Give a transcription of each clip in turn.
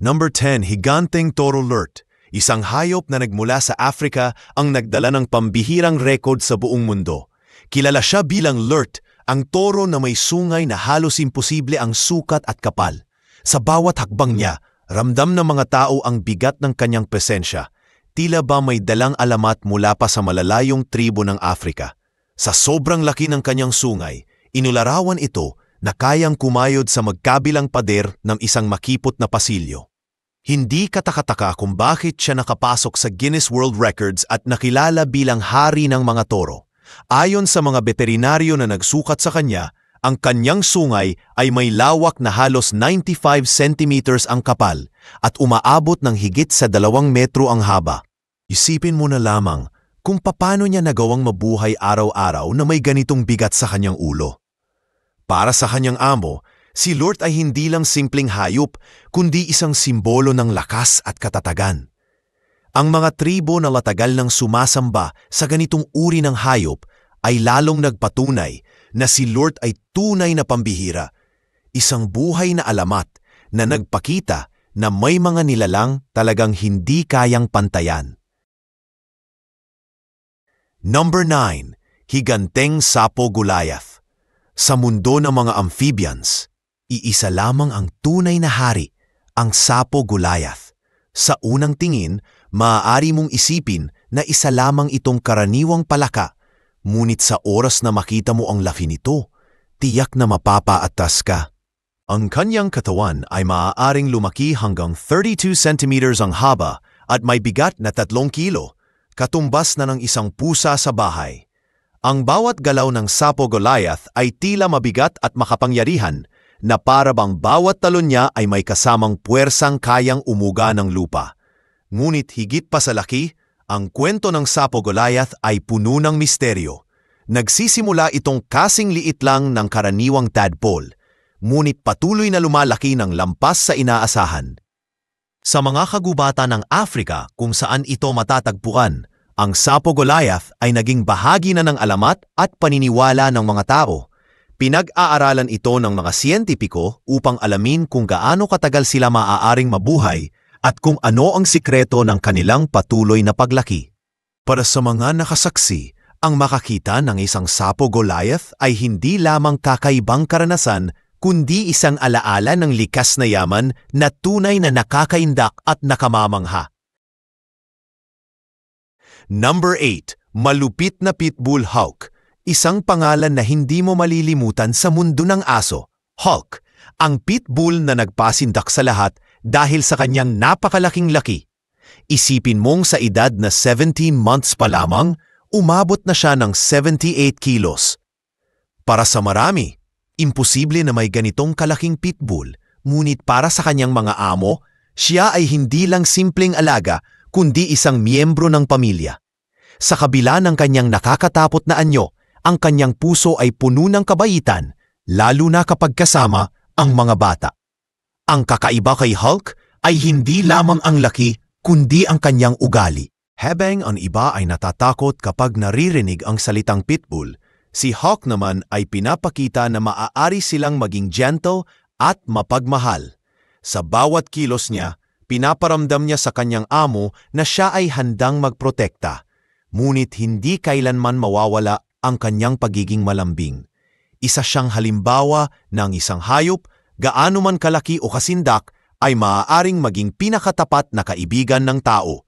Number 10, Higanteng Toro Lurt. Isang hayop na nagmula sa Africa ang nagdala ng pambihirang rekord sa buong mundo. Kilala siya bilang Lurt, ang toro na may sungay na halos imposible ang sukat at kapal. Sa bawat hakbang niya, ramdam ng mga tao ang bigat ng kanyang presensya. Tila ba may dalang alamat mula pa sa malalayong tribo ng Africa. Sa sobrang laki ng kanyang sungay, inularawan ito na kayang kumayod sa magkabilang pader ng isang makipot na pasilyo. Hindi katakataka kung bakit siya nakapasok sa Guinness World Records at nakilala bilang hari ng mga toro. Ayon sa mga veterinaryo na nagsukat sa kanya, ang kanyang sungay ay may lawak na halos 95 centimeters ang kapal at umaabot ng higit sa 2 metro ang haba. Isipin mo na lamang kung paano niya nagawang mabuhay araw-araw na may ganitong bigat sa kanyang ulo. Para sa kanyang amo, si Lurt ay hindi lang simpleng hayop, kundi isang simbolo ng lakas at katatagan. Ang mga tribo na matagal nang sumasamba sa ganitong uri ng hayop ay lalong nagpatunay na si Lurt ay tunay na pambihira, isang buhay na alamat na nagpakita na may mga nilalang talagang hindi kayang pantayan. Number 9, Higanteng Sapo Goliath. Sa mundo ng mga amphibians, iisa lamang ang tunay na hari, ang Sapo Goliath. Sa unang tingin, maaari mong isipin na isa lamang itong karaniwang palaka, ngunit sa oras na makita mo ang laki nito, tiyak na mapapaatas ka. Ang kanyang katawan ay maaaring lumaki hanggang 32 centimeters ang haba at may bigat na 3 kilo, katumbas na ng isang pusa sa bahay. Ang bawat galaw ng Sapo Goliath ay tila mabigat at makapangyarihan, na para bang bawat talon niya ay may kasamang puwersang kayang umuga ng lupa. Ngunit higit pa sa laki, ang kwento ng Sapo Goliath ay puno ng misteryo. Nagsisimula itong kasing liit lang ng karaniwang tadpole, ngunit patuloy na lumalaki ng lampas sa inaasahan. Sa mga kagubatan ng Africa kung saan ito matatagpuan, ang Sapo Goliath ay naging bahagi na ng alamat at paniniwala ng mga tao. Pinag-aaralan ito ng mga siyentipiko upang alamin kung gaano katagal sila maaaring mabuhay at kung ano ang sikreto ng kanilang patuloy na paglaki. Para sa mga nakasaksi, ang makakita ng isang Sapo Goliath ay hindi lamang kakaibang karanasan, kundi isang alaala ng likas na yaman na tunay na nakakaindak at nakamamangha. Number 8, Malupit na Pitbull Hawk. Isang pangalan na hindi mo malilimutan sa mundo ng aso, Hulk, ang pitbull na nagpasindak sa lahat dahil sa kanyang napakalaking laki. Isipin mong sa edad na 17 months pa lamang, umabot na siya ng 78 kilos. Para sa marami, imposible na may ganitong kalaking pitbull, ngunit para sa kanyang mga amo, siya ay hindi lang simpleng alaga, kundi isang miyembro ng pamilya. Sa kabila ng kanyang nakakatapot na anyo, ang kanyang puso ay puno ng kabaitan, lalo na kapag kasama ang mga bata. Ang kakaiba kay Hulk ay hindi lamang ang laki, kundi ang kanyang ugali. Habang ang iba ay natatakot kapag naririnig ang salitang pitbull, si Hulk naman ay pinapakita na maaari silang maging gentle at mapagmahal. Sa bawat kilos niya, pinaparamdam niya sa kanyang amo na siya ay handang magprotekta, ngunit hindi kailanman mawawala ang kanyang pagiging malambing. Isa siyang halimbawa ng isang hayop, gaano man kalaki o kasindak, ay maaaring maging pinakatapat na kaibigan ng tao.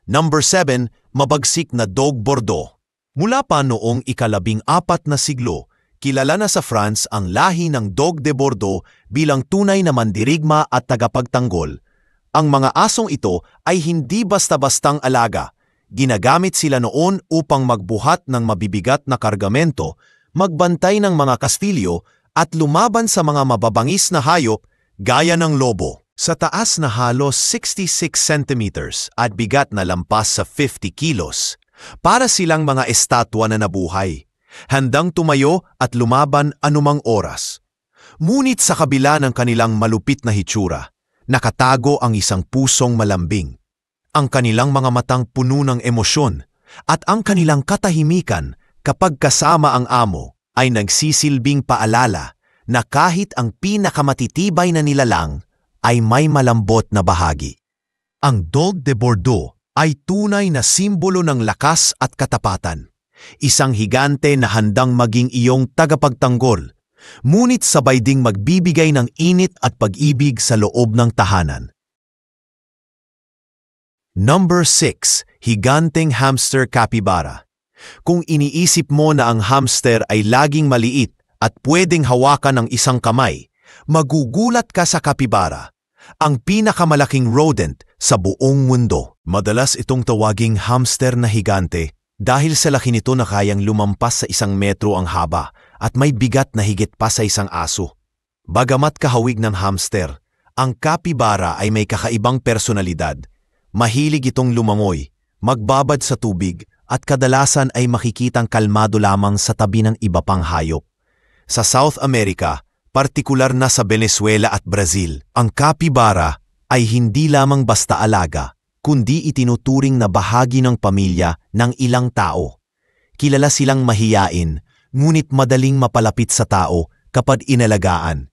Number 7, Mabagsik na Dog Bordeaux. Mula pa noong ika-14 na siglo, kilala na sa France ang lahi ng Dog de Bordeaux bilang tunay na mandirigma at tagapagtanggol. Ang mga asong ito ay hindi basta-bastang alaga. Ginagamit sila noon upang magbuhat ng mabibigat na kargamento, magbantay ng mga kastilyo at lumaban sa mga mababangis na hayop gaya ng lobo. Sa taas na halos 66 centimeters at bigat na lampas sa 50 kilos, para silang mga estatwa na nabuhay, handang tumayo at lumaban anumang oras. Ngunit sa kabila ng kanilang malupit na hitsura, nakatago ang isang pusong malambing. Ang kanilang mga matang puno ng emosyon at ang kanilang katahimikan kapag kasama ang amo ay nagsisilbing paalala na kahit ang pinakamatitibay na nilalang ay may malambot na bahagi. Ang Dog de Bordeaux ay tunay na simbolo ng lakas at katapatan. Isang higante na handang maging iyong tagapagtanggol, ngunit sabay ding magbibigay ng init at pag-ibig sa loob ng tahanan. Number 6. Higanteng hamster capybara. Kung iniisip mo na ang hamster ay laging maliit at pwedeng hawakan ng isang kamay, magugulat ka sa capybara, ang pinakamalaking rodent sa buong mundo. Madalas itong tawaging hamster na higante dahil sa laki nito na kayang lumampas sa 1 metro ang haba at may bigat na higit pa sa isang aso. Bagamat kahawig ng hamster, ang capybara ay may kakaibang personalidad. Mahilig itong lumangoy, magbabad sa tubig at kadalasan ay makikitang kalmado lamang sa tabi ng iba pang hayop. Sa South America, partikular na sa Venezuela at Brazil, ang capybara ay hindi lamang basta alaga, kundi itinuturing na bahagi ng pamilya ng ilang tao. Kilala silang mahiyain, ngunit madaling mapalapit sa tao kapag inalagaan.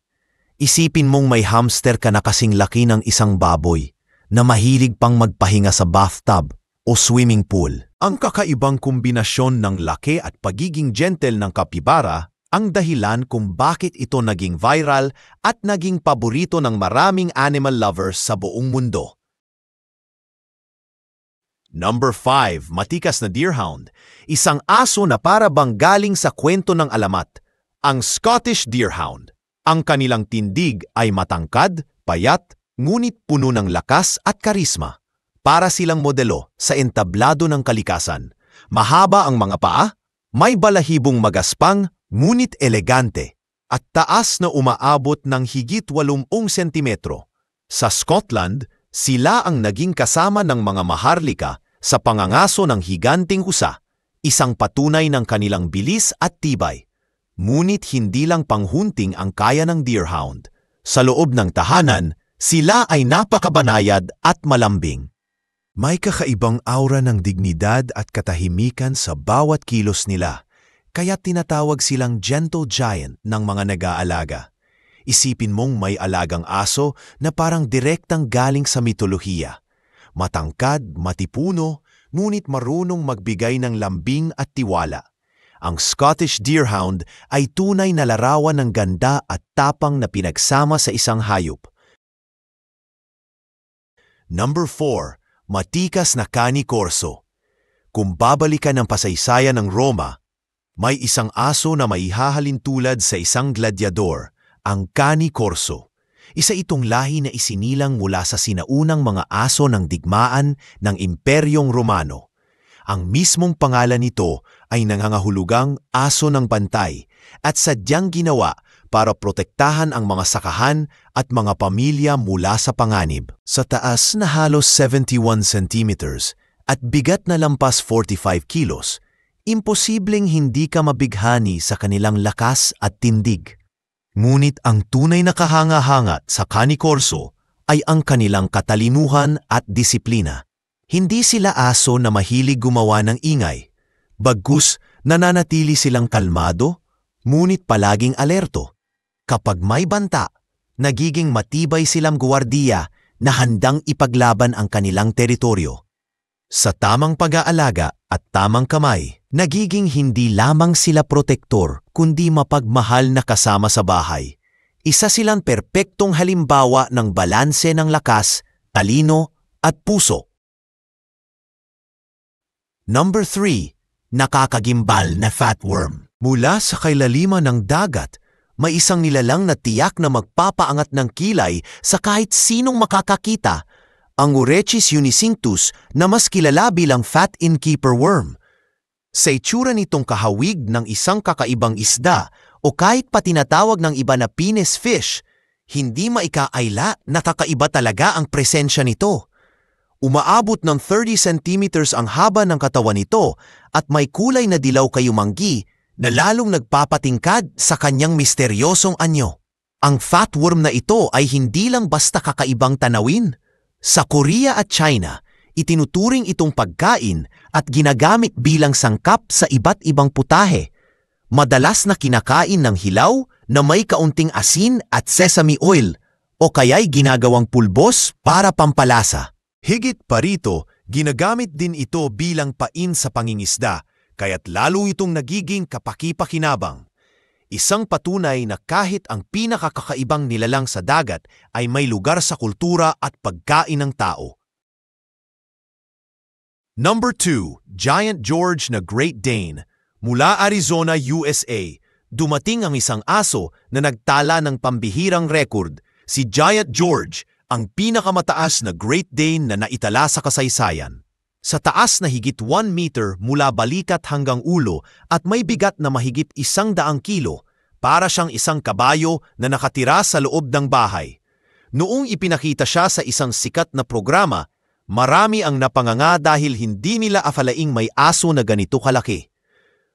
Isipin mong may hamster ka na kasing laki ng isang baboy, na mahilig pang magpahinga sa bathtub o swimming pool. Ang kakaibang kombinasyon ng laki at pagiging gentle ng capybara ang dahilan kung bakit ito naging viral at naging paborito ng maraming animal lovers sa buong mundo. Number 5. Matikas na deerhound. Isang aso na para bang galing sa kwento ng alamat, ang Scottish Deerhound. Ang kanilang tindig ay matangkad, payat, ngunit puno ng lakas at karisma. Para silang modelo sa entablado ng kalikasan. Mahaba ang mga paa, may balahibong magaspang, ngunit elegante, at taas na umaabot ng higit 80 sentimetro. Sa Scotland, sila ang naging kasama ng mga maharlika sa pangangaso ng higanting husa, isang patunay ng kanilang bilis at tibay. Ngunit hindi lang panghunting ang kaya ng deerhound. Sa loob ng tahanan, sila ay napakabanayad at malambing. May kakaibang aura ng dignidad at katahimikan sa bawat kilos nila, kaya tinatawag silang gentle giant ng mga nag-aalaga. Isipin mong may alagang aso na parang direktang galing sa mitolohiya. Matangkad, matipuno, ngunit marunong magbigay ng lambing at tiwala. Ang Scottish Deerhound ay tunay na larawan ng ganda at tapang na pinagsama sa isang hayop. Number 4. Matikas na Cane Corso. Kung babalikan ang pasaysayan ng Roma, may isang aso na maihahalin tulad sa isang gladyador, ang Cane Corso. Isa itong lahi na isinilang mula sa sinaunang mga aso ng digmaan ng Imperyong Romano. Ang mismong pangalan nito ay nangangahulugang aso ng bantay at sadyang ginawa para protektahan ang mga sakahan at mga pamilya mula sa panganib. Sa taas na halos 71 centimeters at bigat na lampas 45 kilos, imposibleng hindi ka mabighani sa kanilang lakas at tindig. Ngunit ang tunay na kahanga-hanga sa Cane Corso ay ang kanilang katalinuhan at disiplina. Hindi sila aso na mahilig gumawa ng ingay. Bagkus, nananatili silang kalmado, ngunit palaging alerto. Kapag may banta, nagiging matibay silang guwardiya na handang ipaglaban ang kanilang teritoryo. Sa tamang pag-aalaga at tamang kamay, nagiging hindi lamang sila protektor kundi mapagmahal na kasama sa bahay. Isa silang perpektong halimbawa ng balanse ng lakas, talino at puso. Number 3. Nakakagimbal na fatworm. Mula sa kailaliman ng dagat, may isang nilalang na tiyak na magpapaangat ng kilay sa kahit sinong makakakita, ang Urechis unicinctus na mas kilala bilang fat innkeeper worm. Sa itsura nitong kahawig ng isang kakaibang isda o kahit pa tinatawag ng iba na penis fish, hindi maikaayla na kakaiba talaga ang presensya nito. Umaabot ng 30 centimeters ang haba ng katawan nito at may kulay na dilaw kayumanggi na lalong nagpapatingkad sa kanyang misteryosong anyo. Ang fatworm na ito ay hindi lang basta kakaibang tanawin. Sa Korea at China, itinuturing itong pagkain at ginagamit bilang sangkap sa iba't ibang putahe. Madalas na kinakain ng hilaw, na may kaunting asin at sesame oil o kaya'y ginagawang pulbos para pampalasa. Higit pa rito, ginagamit din ito bilang pain sa pangingisda, kaya't lalo itong nagiging kapaki-pakinabang. Isang patunay na kahit ang pinakakakaibang nilalang sa dagat ay may lugar sa kultura at pagkain ng tao. Number 2, Giant George na Great Dane. Mula Arizona, USA, dumating ang isang aso na nagtala ng pambihirang record, si Giant George, ang pinakamataas na Great Dane na naitala sa kasaysayan. Sa taas na higit 1 meter mula balikat hanggang ulo at may bigat na mahigit 100 kilo, para siyang isang kabayo na nakatira sa loob ng bahay. Noong ipinakita siya sa isang sikat na programa, marami ang napanganga dahil hindi nila akalaing may aso na ganito kalaki.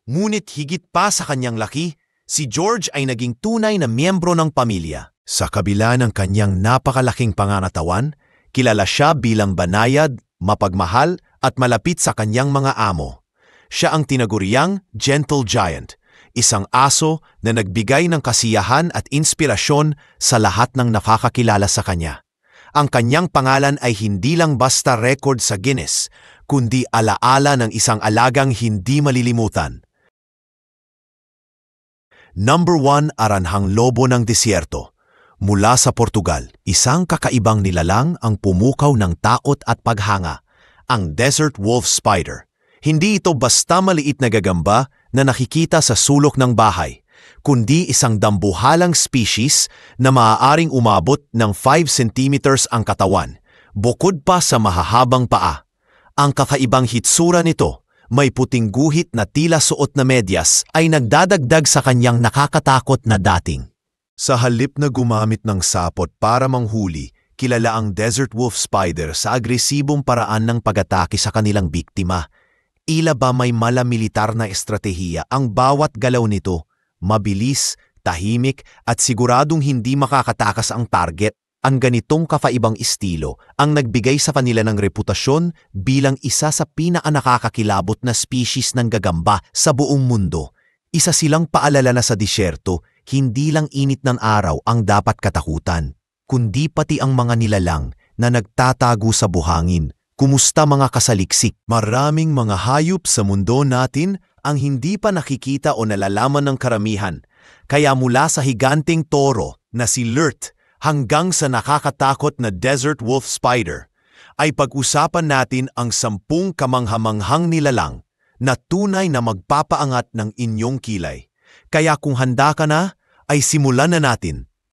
Ngunit higit pa sa kanyang laki, si George ay naging tunay na miyembro ng pamilya. Sa kabila ng kanyang napakalaking pangangatawan, kilala siya bilang banayad, mapagmahal at malapit sa kanyang mga amo. Siya ang tinaguriang Gentle Giant, isang aso na nagbigay ng kasiyahan at inspirasyon sa lahat ng nakakakilala sa kanya. Ang kanyang pangalan ay hindi lang basta record sa Guinness, kundi alaala ng isang alagang hindi malilimutan. Number 1, Aranhang Lobo ng Disyerto. Mula sa Portugal, isang kakaibang nilalang ang pumukaw ng takot at paghanga, ang Desert Wolf Spider. Hindi ito basta maliit na gagamba na nakikita sa sulok ng bahay, kundi isang dambuhalang species na maaaring umabot ng 5 centimeters ang katawan, bukod pa sa mahahabang paa. Ang kakaibang hitsura nito, may puting guhit na tila suot na medyas, ay nagdadagdag sa kanyang nakakatakot na dating. Sa halip na gumamit ng sapot para manghuli, kilala ang Desert Wolf Spider sa agresibong paraan ng pag-atake sa kanilang biktima. Ila ba may malamilitar na estratehiya ang bawat galaw nito, mabilis, tahimik at siguradong hindi makakatakas ang target. Ang ganitong kafaibang estilo ang nagbigay sa kanila ng reputasyon bilang isa sa pinaka-nakakakilabot na species ng gagamba sa buong mundo. Isa silang paalala na sa disyerto, hindi lang init ng araw ang dapat katakutan, kundi pati ang mga nilalang na nagtatago sa buhangin. Kumusta mga kasaliksik? Maraming mga hayop sa mundo natin ang hindi pa nakikita o nalalaman ng karamihan. Kaya mula sa higanting toro na si Lert hanggang sa nakakatakot na Desert Wolf Spider, ay pag-usapan natin ang 10 kamanghamanghang nilalang na tunay na magpapaangat ng inyong kilay. Kaya kung handa ka na, ay simulan na natin.